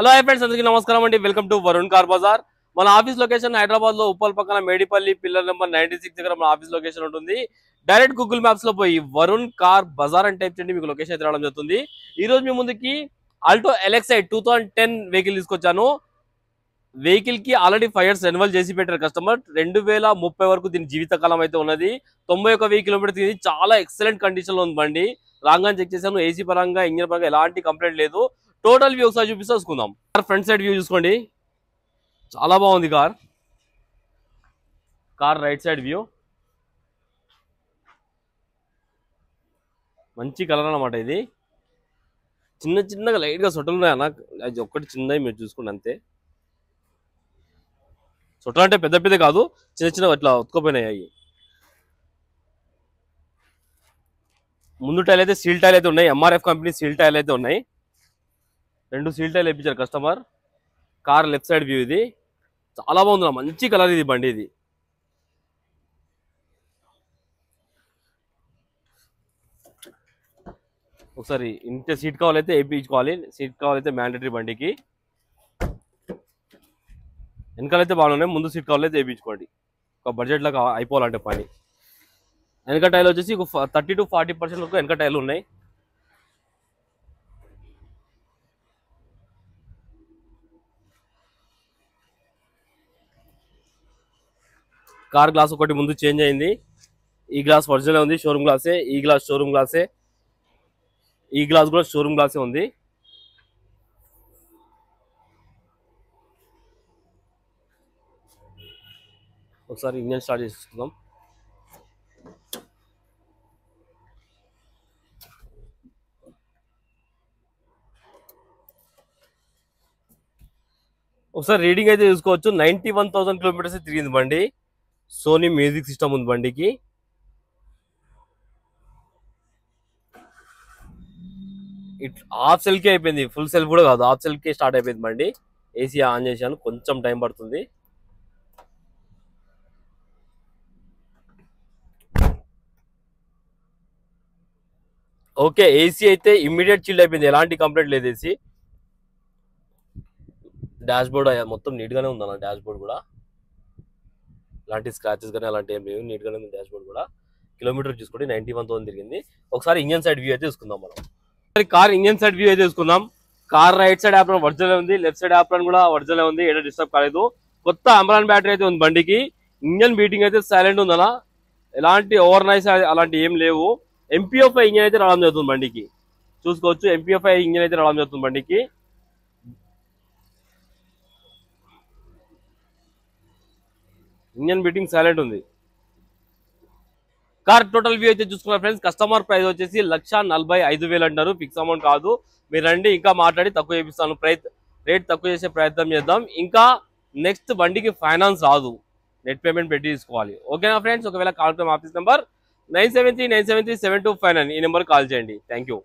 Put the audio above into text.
Hello hi friends, అందరికీ నమస్కారం అండి. Welcome to Varun car bazaar. మన ఆఫీస్ లొకేషన్ హైదరాబాద్ లో ఉప్పల్ పక్కన మేడిపల్లి పిల్లర్ నెంబర్ 96 దగ్గర మన ఆఫీస్ లొకేషన్ ఉంటుంది. డైరెక్ట్ గూగుల్ మ్యాప్స్ లో పోయి వరుణ్ కార్ బజార్ అని టైప్ చేయండి, మీకు లొకేషన్ అయితే రావడం జరుగుతుంది. ఈ రోజు మీ ముందుకి ఆల్టో ఎల్ఎక్స్ఐ 2010 వెహికల్ తీసుకొచ్చాను. వెహికల్ కి ఆల్రెడీ 5 years రెన్యువల్ చేసి పెట్టారు కస్టమర్. 2030 వరకు దీని జీవితకాలం అయితే ఉన్నది. 91,000 కిలోమీటర్స్ ఇది. చాలా ఎక్సలెంట్ కండిషన్ లో ఉంది బండి. రాంగా చెక్ చేశాను, ఏసీ పరంగా ఇంజిన్ పరంగా ఎలాంటి కంప్లైంట్ లేదు. టోటల్ వ్యూ ఒకసారి చూపిస్తే చూసుకుందాం. ఫ్రంట్ సైడ్ వ్యూ చూసుకోండి, చాలా బాగుంది కార్ రైట్ సైడ్ వ్యూ మంచి కలర్ అన్నమాట. ఇది చిన్నగా లైట్ గా సొట్టలు ఉన్నాయి అన్న, అది ఒక్కటి చిన్నవి మీరు చూసుకోండి అంతే. సొట్టలు అంటే పెద్ద కాదు, చిన్న అట్లా ఉతుకపోయినాయి. ముందు టైల్ అయితే సీల్ టైల్ అయితే ఉన్నాయి, ఎంఆర్ఎఫ్ కంపెనీ సీల్ టైల్ అయితే ఉన్నాయి. 2 సీల్ టైల్ వేయించారు customer. Car left side view ఇది చాలా బాగుంది, మంచి కలర్ ఇది బండి. ఇది ఒకసారి ఇంటే సీట్ కావాలైతే వేయించుకోవాలి, సీట్ కావాలైతే మ్యాండేటరీ బండికి. వెనకాలైతే బాగున్నాయి, ముందు సీట్ కావాలైతే వేయించుకోండి. ఒక బడ్జెట్లో అయిపోవాలంటే పని. వెనక టైల్ వచ్చేసి 30 to 40% వరకు వెనక టైర్లు ఉన్నాయి. కార్ గ్లాస్ ఒకటి ముందు చేంజ్ అయింది. ఈ గ్లాస్ ఒరిజినల్ ఉంది, షోరూమ్ గ్లాసే. ఈ గ్లాస్ షోరూమ్ గ్లాసే, ఈ గ్లాస్ కూడా షోరూమ్ గ్లాసే ఉంది. ఒకసారి ఇంజన్ స్టార్ట్ చేసుకుందాం. ఒకసారి రీడింగ్ అయితే చూసుకోవచ్చు. 91,000 కిలోమీటర్స్ తిరిగింది బండి. సోనీ మ్యూజిక్ సిస్టమ్ ఉంది బండికి. హాఫ్ సెల్కే అయిపోయింది, ఫుల్ సెల్ కూడా కాదు, హాఫ్ సెల్కే స్టార్ట్ అయిపోయింది బండి. ఏసీ ఆన్ చేశాను, కొంచెం టైం పడుతుంది. ఓకే, ఏసీ అయితే ఇమ్మీడియట్ చిల్డ్ అయిపోయింది, ఎలాంటి కంప్లైంట్ లేదు. ఏసీ డాష్ బోర్డ్ మొత్తం నీట్ గానే ఉంది అన్న. డాష్ బోర్డ్ కూడా ఎలాంటి స్క్రాచెస్ కానీ అలాంటి ఏం లేవు, నీట్ గానే ఉంది డాష్ బోర్డ్ కూడా. కిలోమీటర్ చూసుకోండి, 91,000 తిరిగింది. ఒకసారి ఇంజన్ సైడ్ వ్యూ అయితే చూసుకుందాం మనం. కార్ ఇంజన్ సైడ్ వ్యూ అయితే చూసుకుందాం. Car right side apron original ఉంది, లెఫ్ట్ సైడ్ ఆప్రాన్ కూడా ఒరిజినల్ ఉంది, ఏదో డిస్టర్బ్ కాలేదు. కొత్త అంబరాన్ బ్యాటరీ అయితే ఉంది బండికి. ఇంజన్ బీటింగ్ అయితే సైలెంట్ ఉందన్న, ఎలాంటి ఓవర్ నైస్ అలాంటి ఏం లేవు. ఎంపీఎఫ్ఐ ఇంజన్ అయితే రావడం జరుగుతుంది బండికి, చూసుకోవచ్చు. ఎంపీఎఫ్ఐ ఇంజన్ అయితే రావడం జరుగుతుంది బండికి. ఇంజన్ బీటింగ్ సైలెంట్ ఉంది. కార్ టోటల్ వ్యూ అయితే చూసుకున్నారు ఫ్రెండ్స్. కస్టమర్ ప్రైస్ వచ్చేసి 1,45,000 అంటారు, ఫిక్స్ అమౌంట్ కాదు. మీరు రండి, ఇంకా మాట్లాడి తక్కువ చేపిస్తాను. రేట్ తక్కువ చేసే ప్రయత్నం చేద్దాం. ఇంకా నెక్స్ట్ బండికి ఫైనాన్స్ రాదు, నెట్ పేమెంట్ పెట్టి తీసుకోవాలి. ఓకేనా ఫ్రెండ్స్? ఒకవేళ కాల్ ఆఫీస్ నెంబర్ 973973725 ఈ నెంబర్ కాల్ చేయండి. Thank you.